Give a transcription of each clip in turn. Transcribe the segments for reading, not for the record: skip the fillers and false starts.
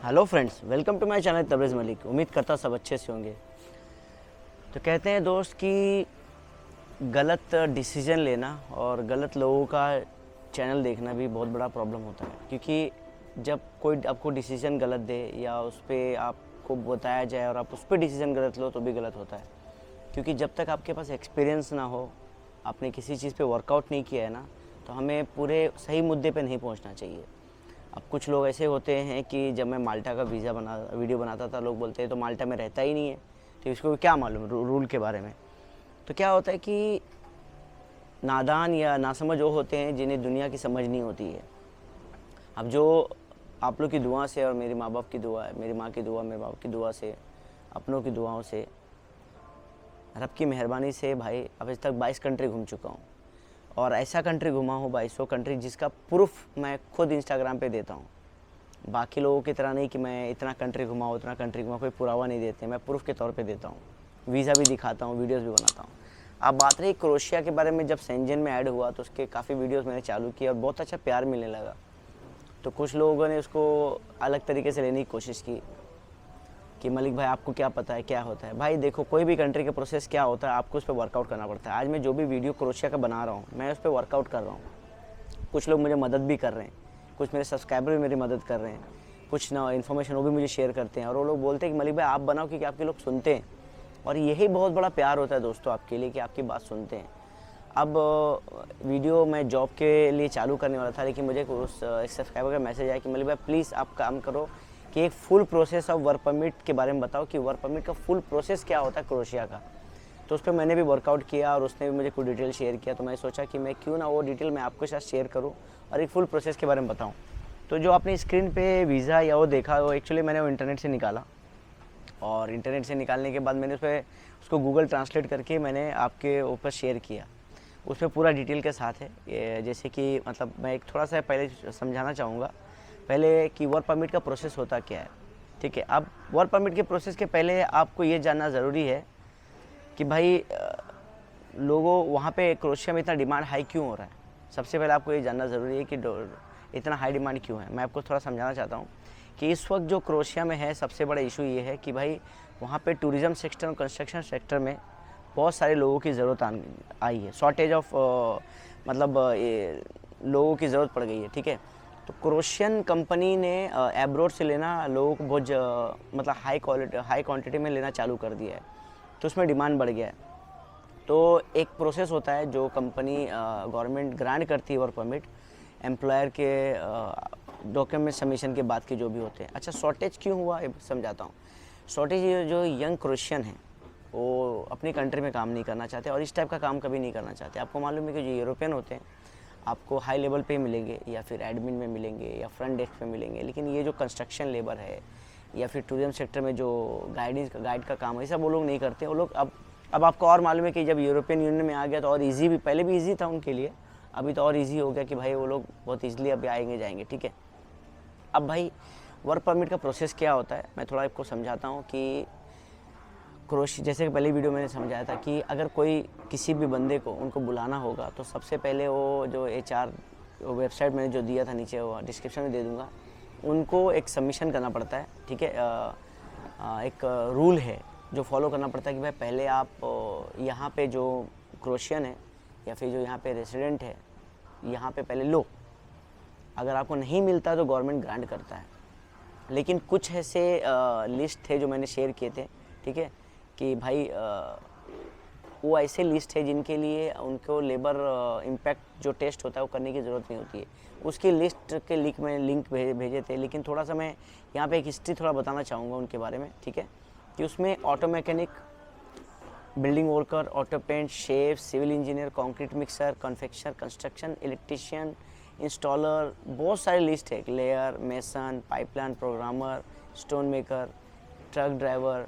Hello friends, welcome to my channel Tabrez Malik. उम्मीद करता सब अच्छे से होंगे। तो कहते हैं दोस्त कि गलत डिसीजन लेना और गलत लोगों का चैनल देखना भी बहुत बड़ा प्रॉब्लम होता है, क्योंकि जब कोई आपको डिसीजन गलत दे या उस पर आपको बताया जाए और आप उस पर डिसीजन गलत लो तो भी गलत होता है। क्योंकि जब तक आपके पास एक्सपीरियंस ना हो, आपने किसी चीज़ पे वर्कआउट नहीं किया है ना, तो हमें पूरे सही मुद्दे पे नहीं पहुंचना चाहिए। अब कुछ लोग ऐसे होते हैं कि जब मैं माल्टा का वीडियो बनाता था, लोग बोलते हैं तो माल्टा में रहता ही नहीं है, तो इसको क्या मालूम रूल के बारे में। तो क्या होता है कि नादान या नासमझ वो होते हैं जिन्हें दुनिया की समझ नहीं होती है। अब जो आप लोग की दुआ से और मेरे माँ बाप की दुआ है, मेरी माँ की दुआ, मेरे बाप की दुआ से, अपनों की दुआओं से, रब की मेहरबानी से भाई अब तक 22 कंट्री घूम चुका हूँ। और ऐसा कंट्री घुमा हूँ 2200 कंट्री जिसका प्रूफ मैं खुद इंस्टाग्राम पे देता हूँ। बाकी लोगों की तरह नहीं कि मैं इतना कंट्री घुमा उतना कंट्री घुमा, कोई पुरावा नहीं देते, मैं प्रूफ के तौर पे देता हूँ, वीज़ा भी दिखाता हूँ, वीडियोस भी बनाता हूँ। अब बात रही क्रोएशिया के बारे में, जब शेंजन में ऐड हुआ तो उसके काफ़ी वीडियोस मैंने चालू किए और बहुत अच्छा प्यार मिलने लगा। तो कुछ लोगों ने उसको अलग तरीके से लेने की कोशिश की कि मलिक भाई आपको क्या पता है क्या होता है। भाई देखो, कोई भी कंट्री का प्रोसेस क्या होता है आपको उस पर वर्कआउट करना पड़ता है। आज मैं जो भी वीडियो क्रोएशिया का बना रहा हूँ, मैं उस पर वर्कआउट कर रहा हूँ। कुछ लोग मुझे मदद भी कर रहे हैं, कुछ मेरे सब्सक्राइबर भी मेरी मदद कर रहे हैं, कुछ ना इन्फॉर्मेशन वो भी मुझे शेयर करते हैं। और वो लोग बोलते हैं कि मलिक भाई आप बनाओ, क्योंकि आपके लोग सुनते हैं। और यही बहुत बड़ा प्यार होता है दोस्तों आपके लिए कि आपकी बात सुनते हैं। अब वीडियो मैं जॉब के लिए चालू करने वाला था, लेकिन मुझे उस एक सब्सक्राइबर का मैसेज आया कि मलिक भाई प्लीज़ आप काम करो कि एक full process of work permit के बारे में बताओ कि वर्क परमिट का फुल प्रोसेस क्या होता है क्रोएशिया का। तो उस पर मैंने भी वर्कआउट किया और उसने भी मुझे कुछ डिटेल शेयर किया। तो मैं सोचा कि मैं क्यों ना वो डिटेल मैं आपके साथ शेयर करूं और एक फुल प्रोसेस के बारे में बताऊं। तो जो आपने स्क्रीन पे वीज़ा या वो देखा, वो एक्चुअली मैंने वो इंटरनेट से निकाला, और इंटरनेट से निकालने के बाद मैंने उसको गूगल ट्रांसलेट करके मैंने आपके ऊपर शेयर किया। उसमें पूरा डिटेल के साथ है। जैसे कि मतलब मैं एक थोड़ा सा पहले समझाना चाहूँगा पहले कि वर्क परमिट का प्रोसेस होता क्या है। ठीक है, अब वर्क परमिट के प्रोसेस के पहले आपको ये जानना ज़रूरी है कि भाई लोगों वहाँ पे क्रोएशिया में इतना डिमांड हाई क्यों हो रहा है। सबसे पहले आपको ये जानना ज़रूरी है कि इतना हाई डिमांड क्यों है। मैं आपको थोड़ा समझाना चाहता हूँ कि इस वक्त जो क्रोएशिया में है, सबसे बड़ा इशू ये है कि भाई वहाँ पे टूरिज़्म सेक्टर और कंस्ट्रक्शन सेक्टर में बहुत सारे लोगों की ज़रूरत आई है। शॉर्टेज ऑफ मतलब लोगों की ज़रूरत पड़ गई है। ठीक है, तो क्रोएशियन कंपनी ने एब्रोड से लेना लोगों को बहुत मतलब हाई क्वांटिटी में लेना चालू कर दिया है। तो उसमें डिमांड बढ़ गया है। तो एक प्रोसेस होता है जो कंपनी गवर्नमेंट ग्रांट करती है वर्क परमिट एम्प्लॉयर के डॉक्यूमेंट सबमिशन के बाद के जो भी होते हैं। अच्छा, शॉर्टेज क्यों हुआ ये समझाता हूँ। शॉर्टेज जो यंग क्रोएशियन है वो अपनी कंट्री में काम नहीं करना चाहते और इस टाइप का काम कभी नहीं करना चाहते। आपको मालूम है कि जो यूरोपियन होते हैं आपको हाई लेवल पे मिलेंगे या फिर एडमिन में मिलेंगे या फ्रंट डेस्क पे मिलेंगे, लेकिन ये जो कंस्ट्रक्शन लेबर है या फिर टूरिज्म सेक्टर में जो गाइड का काम है, ये सब वो लोग नहीं करते। वो लोग अब आपको और मालूम है कि जब यूरोपियन यूनियन में आ गया तो और इजी भी, पहले भी इजी था उनके लिए, अभी तो और इजी हो गया कि भाई वो लोग बहुत ईजिली अभी आएंगे जाएंगे। ठीक है, अब भाई वर्क परमिट का प्रोसेस क्या होता है मैं थोड़ा आपको समझाता हूँ कि क्रोएशिया, जैसे कि पहले वीडियो मैंने समझाया था कि अगर कोई किसी भी बंदे को उनको बुलाना होगा तो सबसे पहले वो जो HR वेबसाइट मैंने जो दिया था नीचे, वो डिस्क्रिप्शन में दे दूँगा, उनको एक सबमिशन करना पड़ता है। ठीक है, एक रूल है जो फॉलो करना पड़ता है कि भाई पहले आप यहाँ पे जो क्रोएशियन है या फिर जो यहाँ पे रेसिडेंट है यहाँ पे पहले लो। अगर आपको नहीं मिलता तो गवर्नमेंट ग्रांट करता है, लेकिन कुछ ऐसे लिस्ट थे जो मैंने शेयर किए थे। ठीक है, कि भाई वो ऐसे लिस्ट है जिनके लिए उनको लेबर इम्पैक्ट जो टेस्ट होता है वो करने की ज़रूरत नहीं होती है। उसकी लिस्ट के लिंक भेजे थे, लेकिन थोड़ा सा मैं यहाँ पे एक हिस्ट्री थोड़ा बताना चाहूँगा उनके बारे में। ठीक है, कि उसमें auto mechanic, building worker, auto paint, chef, civil engineer, concrete mixer, confectioner, construction, electrician, installer, बहुत सारी लिस्ट है। Layer, mason, pipeline programmer, stone maker, truck driver,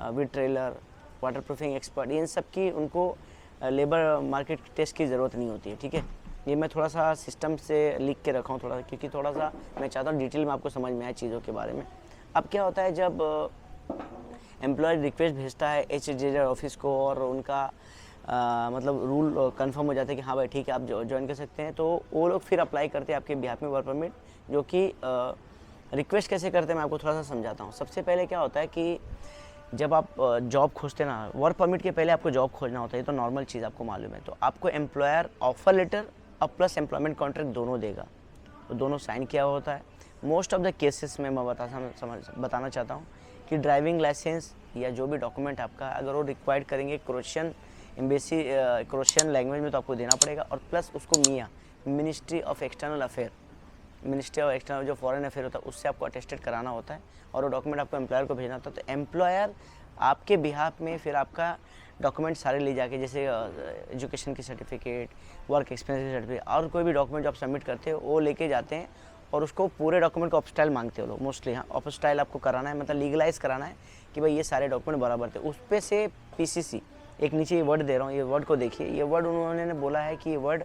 with trailer, waterproofing expert, इन सब की उनको लेबर मार्केट टेस्ट की ज़रूरत नहीं होती है। ठीक है, ये मैं थोड़ा सा सिस्टम से लिख के रखा हूँ थोड़ा, क्योंकि थोड़ा सा मैं चाहता हूँ डिटेल में आपको समझ में आए चीज़ों के बारे में। अब क्या होता है जब एम्प्लॉय रिक्वेस्ट भेजता है HJR ऑफिस को और उनका मतलब रूल कंफर्म हो जाता है कि हाँ भाई ठीक है आप ज्वाइन कर सकते हैं, तो वो लोग फिर अप्लाई करते हैं आपके बिहाफ में वर्क परमिट, जो कि रिक्वेस्ट कैसे करते हैं मैं आपको थोड़ा सा समझाता हूँ। सबसे पहले क्या होता है कि जब आप जॉब खोजते ना, वर्क परमिट के पहले आपको जॉब खोजना होता है, ये तो नॉर्मल चीज़ आपको मालूम है। तो आपको एम्प्लॉयर ऑफर लेटर और प्लस एम्प्लॉयमेंट कॉन्ट्रैक्ट दोनों देगा, तो दोनों साइन किया हुआ होता है। मोस्ट ऑफ द केसेस में मैं बताना चाहता हूँ कि ड्राइविंग लाइसेंस या जो भी डॉक्यूमेंट आपका अगर वो रिक्वायर्ड करेंगे क्रोशियन एम्बेसी क्रोशियन लैंग्वेज में, तो आपको देना पड़ेगा। और प्लस उसको मिया ministry of external affair, ministry of external जो फॉरेन अफेयर होता है उससे आपको अटेस्टेड कराना होता है और वो डॉक्यूमेंट आपको एम्प्लॉयर को भेजना होता है। तो एम्प्लॉयर आपके बिहाफ में फिर आपका डॉक्यूमेंट सारे ले जाके, जैसे एजुकेशन की सर्टिफिकेट, वर्क एक्सपीरियंस की सर्टिफिकेट और कोई भी डॉक्यूमेंट जो आप सबमिट करते हो वो लेके जाते हैं और उसको पूरे डॉक्यूमेंट को अपस्टाइल मांगते हो लोग मोस्टली। हाँ, अपस्टाइल आपको कराना है, मतलब लीगलाइज कराना है कि भाई ये सारे डॉक्यूमेंट बराबर थे। उस पे से पीसीसी, एक नीचे ये वर्ड दे रहा हूँ, ये वर्ड को देखिए। ये वर्ड उन्होंने बोला है कि ये वर्ड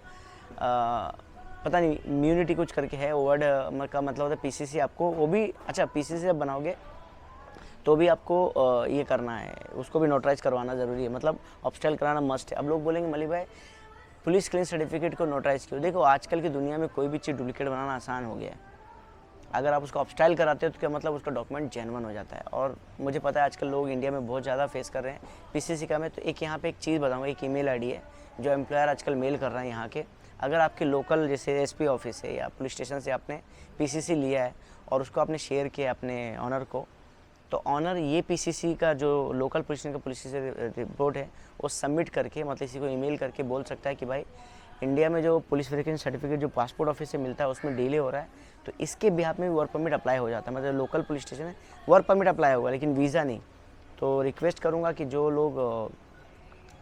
पता नहीं इम्यूनिटी कुछ करके है, वर्ड का मतलब होता है पीसीसी। आपको वो भी, अच्छा पीसीसी जब बनाओगे तो भी आपको ये करना है, उसको भी नोटराइज करवाना ज़रूरी है, मतलब अपस्टाइल कराना मस्ट है। अब लोग बोलेंगे मलिक भाई पुलिस क्लीन सर्टिफिकेट को नोटराइज क्यों? देखो आजकल की दुनिया में कोई भी चीज़ डुप्लीकेट बनाना आसान हो गया है। अगर आप उसको अपस्टाइल कराते हो तो क्या मतलब उसका डॉक्यूमेंट जेन्युइन हो जाता है। और मुझे पता है आजकल लोग इंडिया में बहुत ज़्यादा फेस कर रहे हैं पीसीसी का। मैं तो एक यहाँ पे एक चीज़ बताऊँगा, एक ईमेल आईडी है जो एम्प्लॉयर आजकल मेल कर रहे हैं यहाँ के। अगर आपके लोकल जैसे एसपी ऑफिस है या पुलिस स्टेशन से आपने पीसीसी लिया है और उसको आपने शेयर किया अपने ऑनर को, तो ऑनर ये पीसीसी का जो लोकल पुलिस स्टेशन का पुलिस से रिपोर्ट है वो सबमिट करके, मतलब इसी को ईमेल करके बोल सकता है कि भाई इंडिया में जो पुलिस वेरिफिकेशन सर्टिफिकेट जो पासपोर्ट ऑफिस से मिलता है उसमें डिले हो रहा है, तो इसके बिहाफ में भी वर्क परमिट अप्लाई हो जाता है। मतलब लोकल पुलिस स्टेशन है वर्क परमिट अप्लाई होगा लेकिन वीज़ा नहीं। तो रिक्वेस्ट करूँगा कि जो लोग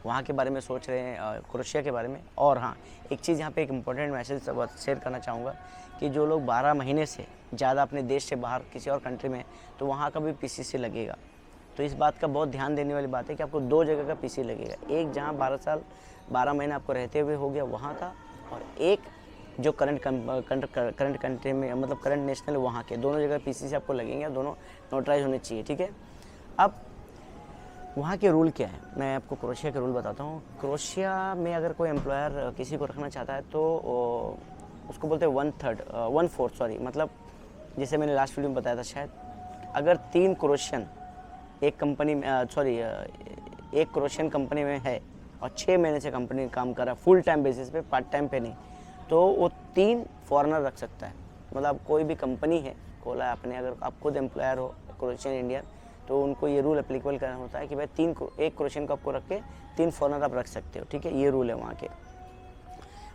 वहाँ के बारे में सोच रहे हैं, क्रोशिया के बारे में। और हाँ, एक चीज़ यहाँ पे एक इम्पोर्टेंट मैसेज शेयर करना चाहूँगा कि जो लोग 12 महीने से ज़्यादा अपने देश से बाहर किसी और कंट्री में, तो वहाँ का भी पीसीसी लगेगा। तो इस बात का बहुत ध्यान देने वाली बात है कि आपको 2 जगह का पीसी लगेगा, एक जहाँ 12 साल 12 महीने आपको रहते हुए हो गया वहाँ का, और एक जो करंट कंट्री में, मतलब करंट नेशनल वहाँ के, दोनों जगह पीसीसी आपको लगेंगे, दोनों नोटराइज होने चाहिए। ठीक है, अब वहाँ के रूल क्या है मैं आपको क्रोशिया के रूल बताता हूँ। क्रोशिया में अगर कोई एम्प्लॉयर किसी को रखना चाहता है तो उसको बोलते हैं 1/4, मतलब जैसे मैंने लास्ट वीडियो में बताया था शायद, अगर 3 क्रोशियन एक कंपनी में एक क्रोशियन कंपनी में है और 6 महीने से कंपनी में काम कर रहा है फुल टाइम बेसिस पे, पार्ट टाइम पे नहीं, तो वो 3 फॉरेनर रख सकता है। मतलब कोई भी कंपनी है खोला है आपने, अगर आप खुद एम्प्लॉयर हो क्रोशियन इंडियन, तो उनको ये रूल एप्लीकेबल करना होता है कि भाई एक क्रोशियन को आपको रख के 3 फॉरेनर आप रख सकते हो। ठीक है, ये रूल है वहाँ के।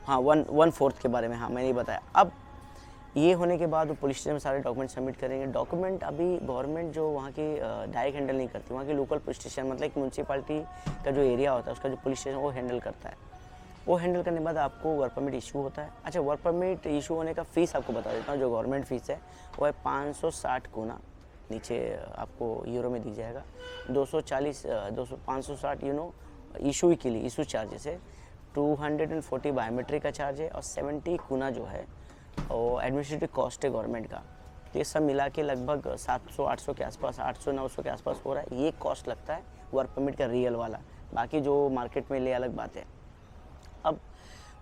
हाँ, 1/4 के बारे में हाँ मैंने बताया। अब ये होने के बाद वो पुलिस स्टेशन में सारे डॉक्यूमेंट सबमिट करेंगे। डॉक्यूमेंट अभी गवर्नमेंट जो वहाँ की डायरेक्ट हैंडल नहीं करती, वहाँ की लोकल पुलिस स्टेशन, मतलब एक म्यूनसिपालिटी का जो एरिया होता है उसका जो पुलिस स्टेशन वो हैंडल करता है। वो हैंडल करने के बाद आपको वर्क परमिट इशू होता है। अच्छा, वर्क परमिट इशू होने का फ़ीस आपको बता देता हूँ। जो गवर्नमेंट फ़ीस है वो है 560 गुना, नीचे आपको यूरो में दिख जाएगा, 560 इशू के लिए इशू चार्जेस है, 240 बायोमेट्रिक का चार्ज है, और 70 गुना जो है वो एडमिनिस्ट्रेटिव कॉस्ट है गवर्नमेंट का। तो ये सब मिला के लगभग 700-800 के आसपास, 800-900 के आसपास हो रहा है। ये कॉस्ट लगता है वर्क परमिट का रियल वाला, बाकी जो मार्केट में ले अलग बात है। अब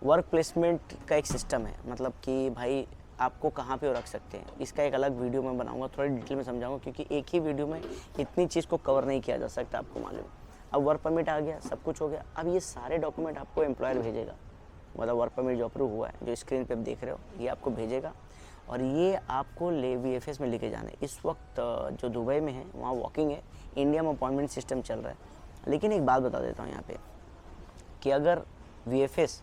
वर्क प्लेसमेंट का एक सिस्टम है, मतलब कि भाई आपको कहाँ पे रख सकते हैं, इसका एक अलग वीडियो मैं बनाऊंगा, थोड़ी डिटेल में समझाऊंगा, क्योंकि एक ही वीडियो में इतनी चीज़ को कवर नहीं किया जा सकता, आपको मालूम। अब वर्क परमिट आ गया, सब कुछ हो गया, अब ये सारे डॉक्यूमेंट आपको एम्प्लॉयर भेजेगा। मतलब वर्क परमिट जो अप्रूव हुआ है, जो स्क्रीन पे आप देख रहे हो, ये आपको भेजेगा और ये आपको VFS में लेके जाना है। इस वक्त जो दुबई में है वहाँ वॉकिंग है, इंडिया में अपॉइंटमेंट सिस्टम चल रहा है। लेकिन एक बात बता देता हूँ यहाँ पे कि अगर VFS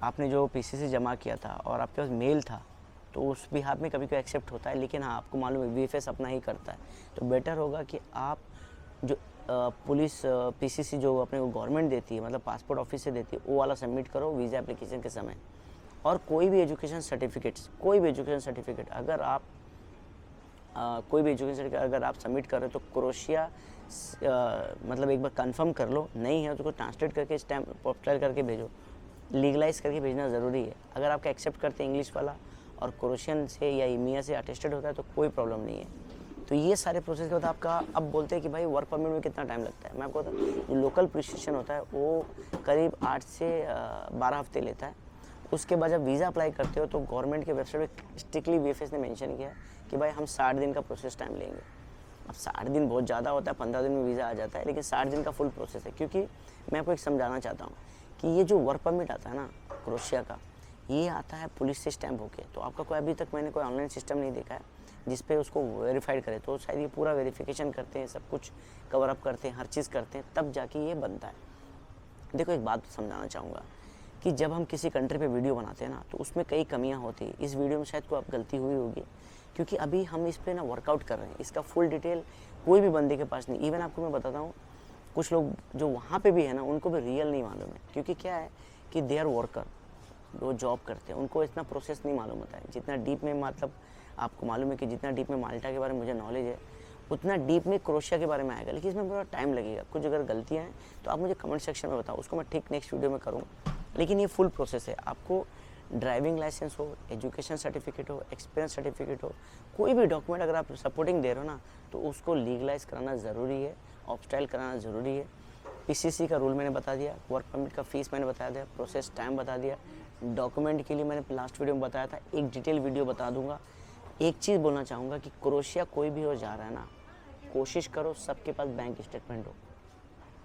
आपने जो पीसीसी जमा किया था और आपके पास मेल था, तो उस बिहाफ में कभी कोई एक्सेप्ट होता है, लेकिन हाँ आपको मालूम है VFS अपना ही करता है। तो बेटर होगा कि आप जो पुलिस पीसीसी जो अपने को गवर्नमेंट देती है, मतलब पासपोर्ट ऑफिस से देती है, वो वाला सबमिट करो वीज़ा एप्लीकेशन के समय। और कोई भी एजुकेशन सर्टिफिकेट अगर आप अगर आप सबमिट कर रहे हो तो क्रोशिया मतलब एक बार कंफर्म कर लो, नहीं है तो उसको ट्रांसलेट करके स्टैम्प अपलोड करके भेजो, लीगलाइज करके भेजना ज़रूरी है। अगर आपका एक्सेप्ट करते हैं इंग्लिश वाला और क्रोशियन से या इमिया से अटेस्टेड होता है तो कोई प्रॉब्लम नहीं है। तो ये सारे प्रोसेस के बाद आपका, अब बोलते हैं कि भाई वर्क परमिट में कितना टाइम लगता है, मैं आपको बताऊँ, जो लोकल पुलिस स्टेशन होता है वो करीब 8 से 12 हफ्ते लेता है। उसके बाद जब वीज़ा अप्लाई करते हो तो गवर्नमेंट के वेबसाइट पे स्ट्रिक्टली VFS ने मेंशन किया है कि भाई हम 60 दिन का प्रोसेस टाइम लेंगे। अब 60 दिन बहुत ज़्यादा होता है, 15 दिन में वीज़ा आ जाता है, लेकिन 60 दिन का फुल प्रोसेस है। क्योंकि मैं आपको एक समझाना चाहता हूँ कि ये जो वर्क परमिट आता है ना क्रोएशिया का, ये आता है पुलिस से स्टैम्प होके। तो आपका कोई अभी तक मैंने कोई ऑनलाइन सिस्टम नहीं देखा है जिस पे उसको वेरीफाइड करे। तो शायद ये पूरा वेरिफिकेशन करते हैं, सब कुछ कवर अप करते हैं, हर चीज़ करते हैं, तब जाके ये बनता है। देखो एक बात समझाना चाहूँगा कि जब हम किसी कंट्री पे वीडियो बनाते हैं ना, तो उसमें कई कमियां होती हैं। इस वीडियो में शायद कोई गलती हुई होगी, क्योंकि अभी हम इस पे ना वर्कआउट कर रहे हैं। इसका फुल डिटेल कोई भी बंदे के पास नहीं। इवन आपको मैं बताता हूँ, कुछ लोग जो वहाँ पे भी है ना, उनको भी रियल नहीं मालूम है। क्योंकि क्या है कि दे आर वर्कर, वो जॉब करते हैं, उनको इतना प्रोसेस नहीं मालूम होता है जितना डीप में। मतलब आपको मालूम है कि जितना डीप में माल्टा के बारे में मुझे नॉलेज है, उतना डीप में क्रोएशिया के बारे में आएगा। लेकिन इसमें थोड़ा टाइम लगेगा। कुछ अगर गलतियाँ हैं तो आप मुझे कमेंट सेक्शन में बताओ, उसको मैं ठीक नेक्स्ट वीडियो में करूँगा। लेकिन ये फुल प्रोसेस है। आपको ड्राइविंग लाइसेंस हो, एजुकेशन सर्टिफिकेट हो, एक्सपीरियंस सर्टिफिकेट हो, कोई भी डॉक्यूमेंट अगर आप सपोर्टिंग दे रहे हो ना, तो उसको लीगलाइज कराना ज़रूरी है, ऑब्स्टाइल कराना ज़रूरी है। PCC का रूल मैंने बता दिया, वर्क परमिट का फ़ीस मैंने बता दिया, प्रोसेस टाइम बता दिया, डॉक्यूमेंट के लिए मैंने लास्ट वीडियो में बताया था, एक डिटेल वीडियो बता दूंगा। एक चीज़ बोलना चाहूँगा कि क्रोएशिया कोई भी हो जा रहा है ना, कोशिश करो सबके पास बैंक स्टेटमेंट हो।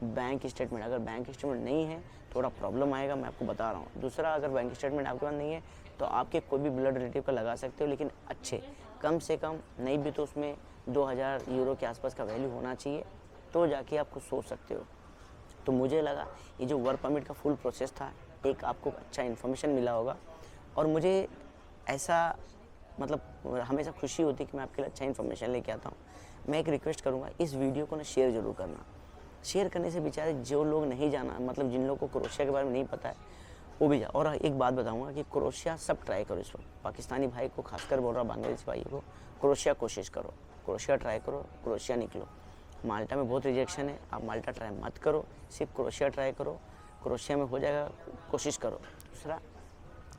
बैंक स्टेटमेंट, अगर बैंक स्टेटमेंट नहीं है थोड़ा प्रॉब्लम आएगा, मैं आपको बता रहा हूँ। दूसरा, अगर बैंक स्टेटमेंट आपके पास नहीं है तो आपके कोई भी ब्लड रिलेटिव का लगा सकते हो, लेकिन अच्छे, कम से कम नहीं भी तो उसमें 2000 यूरो के आसपास का वैल्यू होना चाहिए, तो जाके आप कुछ सोच सकते हो। तो मुझे लगा ये जो वर्क परमिट का फुल प्रोसेस था, एक आपको अच्छा इन्फॉर्मेशन मिला होगा। और मुझे ऐसा मतलब हमेशा खुशी होती है कि मैं आपके लिए अच्छा इन्फॉर्मेशन लेके आता हूँ। मैं एक रिक्वेस्ट करूँगा, इस वीडियो को ना शेयर ज़रूर करना। शेयर करने से बेचारे जो लोग नहीं जाना, मतलब जिन लोगों को क्रोएशिया के बारे में नहीं पता है, वो भी जा। और एक बात बताऊंगा कि क्रोएशिया सब ट्राई करो इस वक्त। पाकिस्तानी भाई को खासकर बोल रहा, बांग्लादेशी भाई को, क्रोएशिया कोशिश करो, क्रोएशिया ट्राई करो, क्रोएशिया निकलो। माल्टा में बहुत रिजेक्शन है, आप माल्टा ट्राई मत करो, सिर्फ क्रोएशिया ट्राई करो, क्रोएशिया में हो जाएगा, कोशिश करो। दूसरा,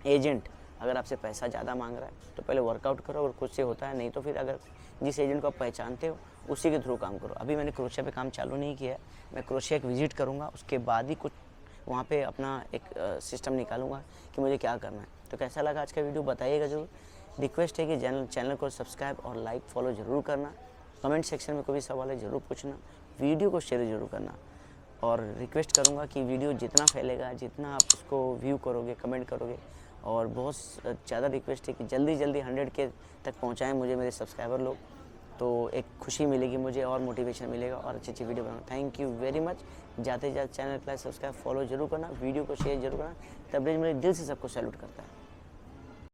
एजेंट अगर आपसे पैसा ज़्यादा मांग रहा है तो पहले वर्कआउट करो, और खुद से होता है, नहीं तो फिर अगर जिस एजेंट को आप पहचानते हो उसी के थ्रू काम करो। अभी मैंने क्रोएशिया पे काम चालू नहीं किया है, मैं क्रोएशिया एक विजिट करूँगा, उसके बाद ही कुछ वहाँ पे अपना एक सिस्टम निकालूंगा कि मुझे क्या करना है। तो कैसा लगा आज का वीडियो बताइएगा जरूर। रिक्वेस्ट है कि चैनल को सब्सक्राइब और लाइक फॉलो ज़रूर करना। कमेंट सेक्शन में कोई भी सवाल है ज़रूर पूछना, वीडियो को शेयर ज़रूर करना। और रिक्वेस्ट करूँगा कि वीडियो जितना फैलेगा, जितना आप उसको व्यू करोगे, कमेंट करोगे, और बहुत ज़्यादा रिक्वेस्ट है कि जल्दी 100 के तक पहुँचाएँ मुझे मेरे सब्सक्राइबर लोग, तो एक खुशी मिलेगी मुझे और मोटिवेशन मिलेगा और अच्छी अच्छी वीडियो बनाऊँ। Thank you very much. जाते जाते चैनल को सब्सक्राइब फॉलो जरूर करना, वीडियो को शेयर जरूर करना। तबरेज़ मेरे दिल से सबको सैल्यूट करता है।